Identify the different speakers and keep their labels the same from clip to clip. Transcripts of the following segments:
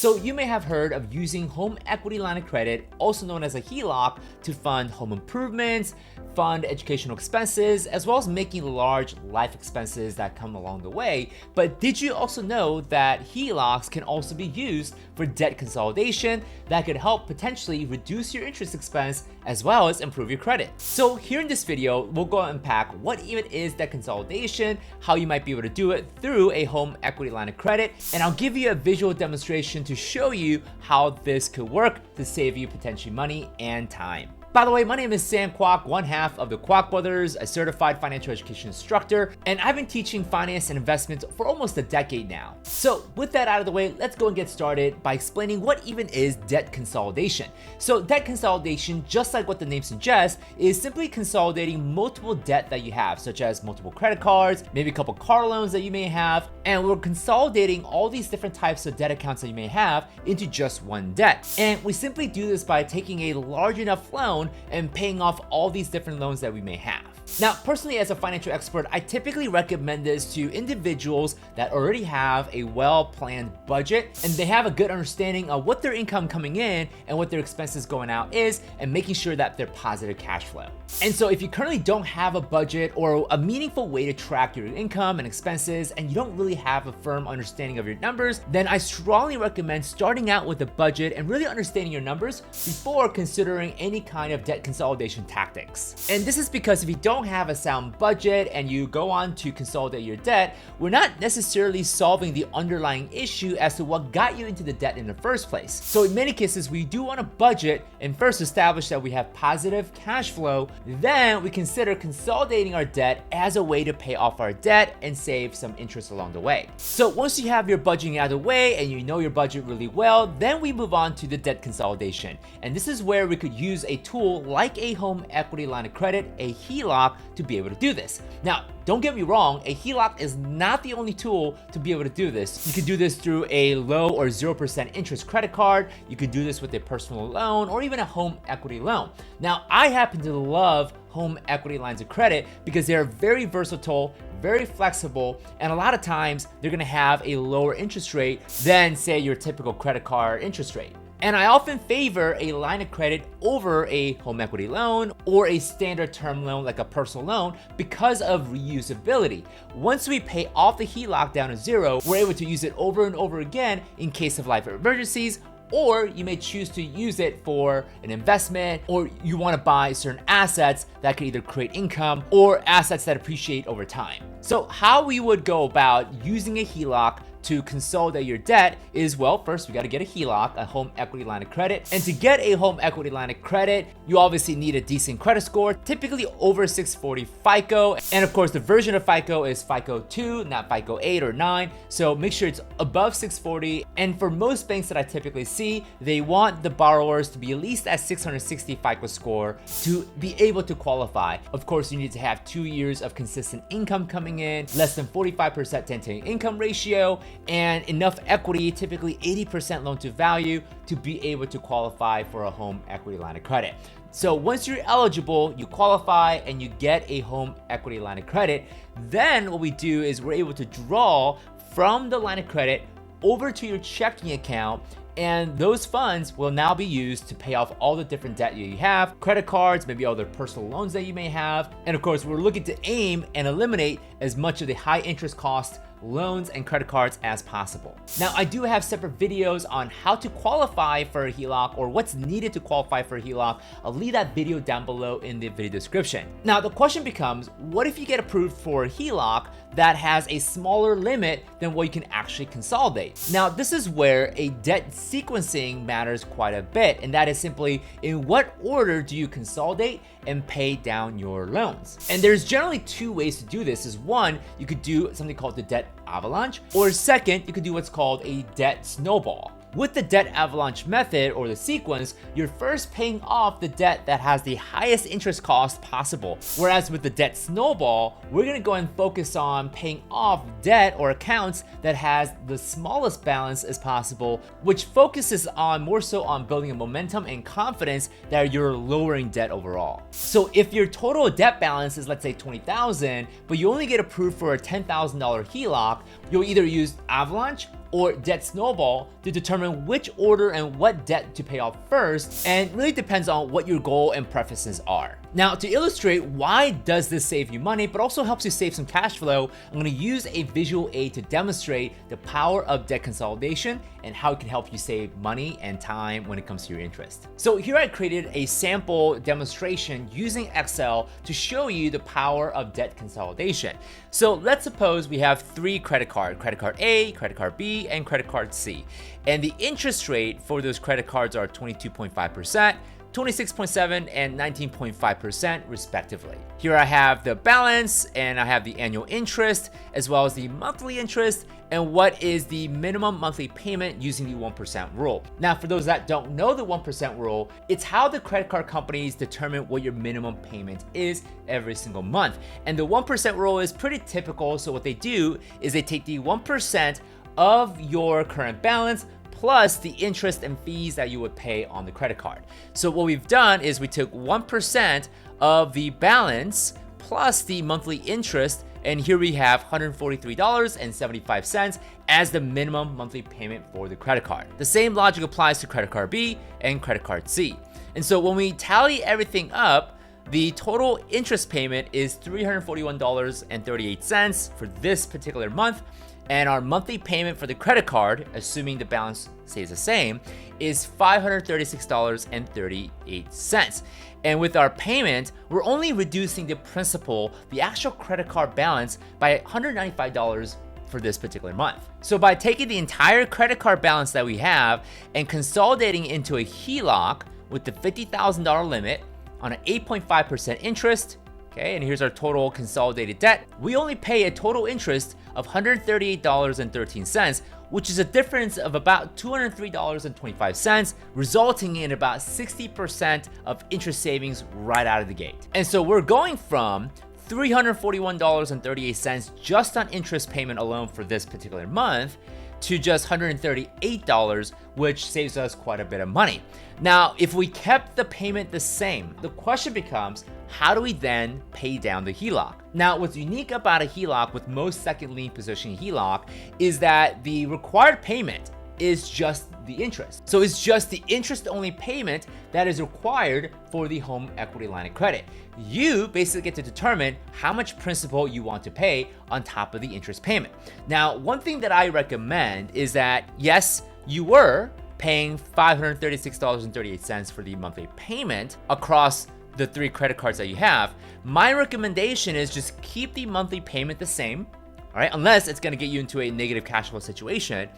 Speaker 1: So you may have heard of using home equity line of credit, also known as a HELOC, to fund home improvements, fund educational expenses, as well as making large life expenses that come along the way. But did you also know that HELOCs can also be used for debt consolidation that could help potentially reduce your interest expense as well as improve your credit? So here in this video, we'll go unpack what even is debt consolidation, how you might be able to do it through a home equity line of credit, and I'll give you a visual demonstration to show you how this could work to save you potentially money and time. By the way, my name is Sam Kwok, one half of the Kwok Brothers, a certified financial education instructor, and I've been teaching finance and investments for almost a decade now. So with that out of the way, let's go and get started by explaining what even is debt consolidation. So debt consolidation, just like what the name suggests, is simply consolidating multiple debt that you have, such as multiple credit cards, maybe a couple car loans that you may have, and we're consolidating all these different types of debt accounts that you may have into just one debt. And we simply do this by taking a large enough loan and paying off all these different loans that we may have. Now, personally, as a financial expert, I typically recommend this to individuals that already have a well-planned budget and they have a good understanding of what their income coming in and what their expenses going out is, and making sure that they're positive cash flow. And so if you currently don't have a budget or a meaningful way to track your income and expenses, and you don't really have a firm understanding of your numbers, then I strongly recommend starting out with a budget and really understanding your numbers before considering any kind of debt consolidation tactics. And this is because if you don't have a sound budget and you go on to consolidate your debt, we're not necessarily solving the underlying issue as to what got you into the debt in the first place. So in many cases, we do want to budget and first establish that we have positive cash flow. Then we consider consolidating our debt as a way to pay off our debt and save some interest along the way. So once you have your budgeting out of the way and you know your budget really well, then we move on to the debt consolidation. And this is where we could use a tool like a home equity line of credit, a HELOC, to be able to do this. Now, don't get me wrong, a HELOC is not the only tool to be able to do this. You can do this through a low or 0% interest credit card. You can do this with a personal loan or even a home equity loan. Now, I happen to love home equity lines of credit because they're very versatile, very flexible, and a lot of times they're gonna have a lower interest rate than, say, your typical credit card interest rate. And I often favor a line of credit over a home equity loan or a standard term loan like a personal loan because of reusability. Once we pay off the HELOC down to zero, we're able to use it over and over again in case of life emergencies, or you may choose to use it for an investment, or you want to buy certain assets that can either create income or assets that appreciate over time. So how we would go about using a HELOC to consolidate your debt is, well, first we got to get a HELOC, a home equity line of credit. And to get a home equity line of credit, you obviously need a decent credit score, typically over 640 FICO. And of course, the version of FICO is FICO 2, not FICO 8 or 9. So make sure it's above 640. And for most banks that I typically see, they want the borrowers to be at least at 660 FICO score to be able to qualify. Of course, you need to have 2 years of consistent income coming in, less than 45% debt to income ratio, and enough equity, typically 80% loan to value, to be able to qualify for a home equity line of credit. So once you're eligible, you qualify and you get a home equity line of credit, then what we do is we're able to draw from the line of credit over to your checking account, and those funds will now be used to pay off all the different debt you have, credit cards, maybe other personal loans that you may have. And of course, we're looking to aim and eliminate as much of the high interest cost loans and credit cards as possible. Now, I do have separate videos on how to qualify for a HELOC or what's needed to qualify for a HELOC. I'll leave that video down below in the video description. Now, the question becomes, what if you get approved for a HELOC that has a smaller limit than what you can actually consolidate? Now, this is where a debt sequencing matters quite a bit, and that is simply in what order do you consolidate and pay down your loans. And there's generally two ways to do this. Is one, you could do something called the debt avalanche, or second, you could do what's called a debt snowball. With the debt avalanche method or the sequence, you're first paying off the debt that has the highest interest cost possible. Whereas with the debt snowball, we're gonna go and focus on paying off debt or accounts that has the smallest balance as possible, which focuses on more so on building a momentum and confidence that you're lowering debt overall. So if your total debt balance is, let's say, $20,000, but you only get approved for a $10,000 HELOC, you'll either use avalanche or debt snowball to determine which order and what debt to pay off first, and really depends on what your goal and preferences are. Now, to illustrate why does this save you money, but also helps you save some cash flow, I'm gonna use a visual aid to demonstrate the power of debt consolidation and how it can help you save money and time when it comes to your interest. So here I created a sample demonstration using Excel to show you the power of debt consolidation. So let's suppose we have 3 credit cards, credit card A, credit card B, and credit card C. And the interest rate for those credit cards are 22.5%, 26.7% and 19.5% respectively. Here I have the balance and I have the annual interest as well as the monthly interest and what is the minimum monthly payment using the 1% rule. Now, for those that don't know the 1% rule, it's how the credit card companies determine what your minimum payment is every single month. And the 1% rule is pretty typical. So what they do is they take the 1% of your current balance plus the interest and fees that you would pay on the credit card. So what we've done is we took 1% of the balance plus the monthly interest, and here we have $143.75 as the minimum monthly payment for the credit card. The same logic applies to credit card B and credit card C. And so when we tally everything up, the total interest payment is $341.38 for this particular month. And our monthly payment for the credit card, assuming the balance stays the same, is $536.38. And with our payment, we're only reducing the principal, the actual credit card balance, by $195 for this particular month. So by taking the entire credit card balance that we have and consolidating into a HELOC with the $50,000 limit on an 8.5% interest, okay, and here's our total consolidated debt, we only pay a total interest of $138.13, which is a difference of about $203.25, resulting in about 60% of interest savings right out of the gate. And so we're going from $341.38 just on interest payment alone for this particular month to just $138, which saves us quite a bit of money. Now, if we kept the payment the same, the question becomes, how do we then pay down the HELOC? Now, what's unique about a HELOC with most second lien position HELOC is that the required payment is just the interest. So it's just the interest only payment that is required for the home equity line of credit. You basically get to determine how much principal you want to pay on top of the interest payment. Now, one thing that I recommend is that, yes, you were paying $536.38 for the monthly payment across the 3 credit cards that you have. My recommendation is just keep the monthly payment the same, all right, unless it's gonna get you into a negative cash flow situation.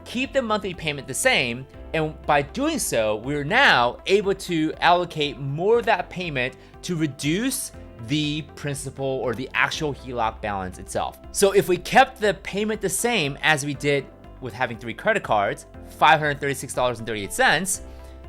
Speaker 1: Keep the monthly payment the same, and by doing so, we're now able to allocate more of that payment to reduce the principal or the actual HELOC balance itself. So if we kept the payment the same as we did with having 3 credit cards, $536.38,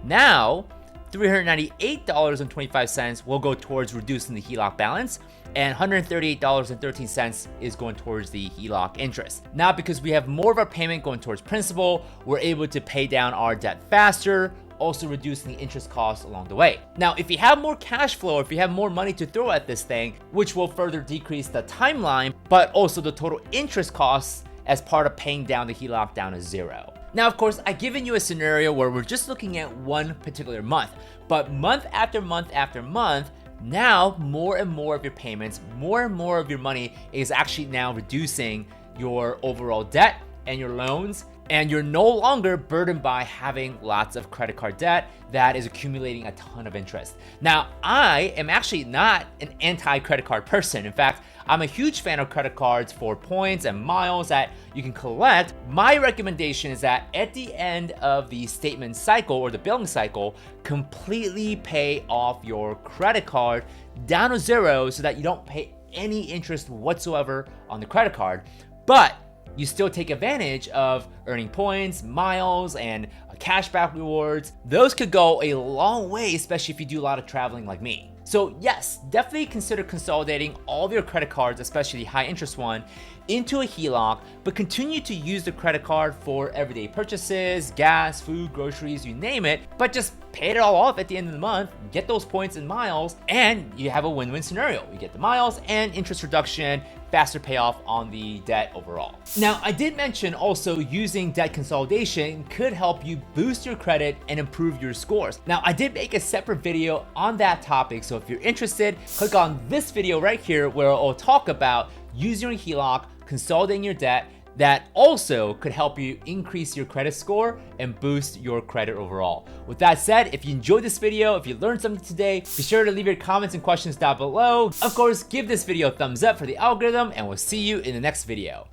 Speaker 1: now $398.25 will go towards reducing the HELOC balance, and $138.13 is going towards the HELOC interest. Now, because we have more of our payment going towards principal, we're able to pay down our debt faster, also reducing the interest costs along the way. Now, if you have more cash flow, if you have more money to throw at this thing, which will further decrease the timeline, but also the total interest costs as part of paying down the HELOC down to 0. Now, of course, I've given you a scenario where we're just looking at one particular month, but month after month after month, now more and more of your payments, more and more of your money is actually now reducing your overall debt and your loans, and you're no longer burdened by having lots of credit card debt that is accumulating a ton of interest. Now, I am actually not an anti-credit card person. In fact, I'm a huge fan of credit cards for points and miles that you can collect. My recommendation is that at the end of the statement cycle or the billing cycle, completely pay off your credit card down to 0 so that you don't pay any interest whatsoever on the credit card. But you still take advantage of earning points, miles, and cashback rewards. Those could go a long way, especially if you do a lot of traveling like me. So yes, definitely consider consolidating all of your credit cards, especially the high interest one, into a HELOC, but continue to use the credit card for everyday purchases, gas, food, groceries, you name it, but just pay it all off at the end of the month, get those points and miles, and you have a win-win scenario. You get the miles and interest reduction, faster payoff on the debt overall. Now, I did mention also using debt consolidation could help you boost your credit and improve your scores. Now, I did make a separate video on that topic, so if you're interested, click on this video right here where I'll talk about using your HELOC, consolidating your debt, that also could help you increase your credit score and boost your credit overall. With that said, if you enjoyed this video, if you learned something today, be sure to leave your comments and questions down below. Of course, give this video a thumbs up for the algorithm, and we'll see you in the next video.